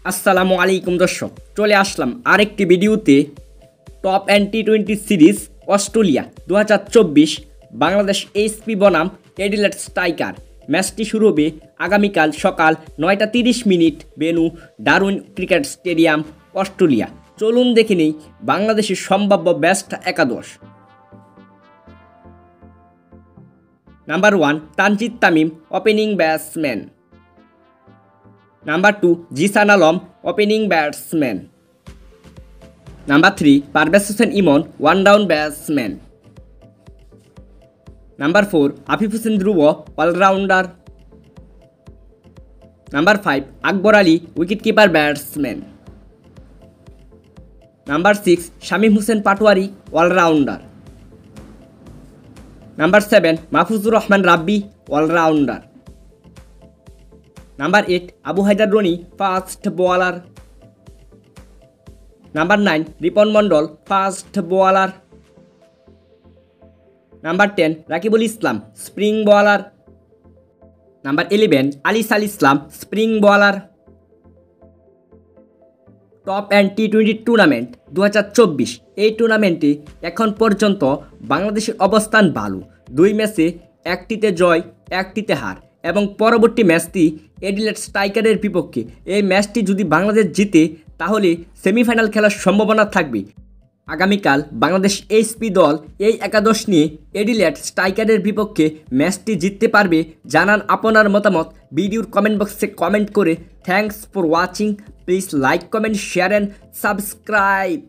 আসসালামু আলাইকুম দর্শক, চলে আসলাম আরেকটি ভিডিওতে। Top T20 series Australia 2024 Bangladesh HP বনাম অ্যাডিলেড স্ট্রাইকার ম্যাচটি শুরু হবে আগামীকাল সকাল 9:30 venue Darwin cricket stadium, Australia. চলুন দেখে নেই বাংলাদেশের সম্ভাব্য বেস্ট একাদশ। Number 1 Tanzid Tamim, opening batsman. Number 2 Jishan Alam, opening batsman. Number 3 Parvez Hossain Emon, one down batsman. Number 4 Afif Hossain Dhruba, allrounder. Number 5 Akbar Ali, wicket keeper batsman. Number 6 Shamim Hossain Patwari, allrounder. Number 7 Mahfuzur Rahman Rabbi, allrounder. Number 8 Abu Haider Rony, fast bowler. Number 9 Ripon Mondal, fast bowler. Number 10 Rakibul Islam, spin bowler. Number 11 Alisal Islam, spin bowler. Top T20 tournament 2024 এই টুর্নামেন্টে এখন পর্যন্ত বাংলাদেশের অবস্থান ভালো। 2 ম্যাচে একটিতে জয়, একটিতে হার এবং পরবর্তী ম্যাচটি অ্যাডিলেড স্ট্রাইকারের বিপক্ষে। এই ম্যাচটি যদি বাংলাদেশ জিতে তাহলে সেমিফাইনাল খেলার সম্ভাবনা থাকবে। আগামীকাল বাংলাদেশ এইচপি দল এই একাদশ নিয়ে অ্যাডিলেড স্ট্রাইকারের বিপক্ষে ম্যাচটি জিততে পারবে। জানান আপনার মতামত ভিডিওর কমেন্ট বক্সে কমেন্ট করে। Thanks for watching. Please like, comment, share and subscribe.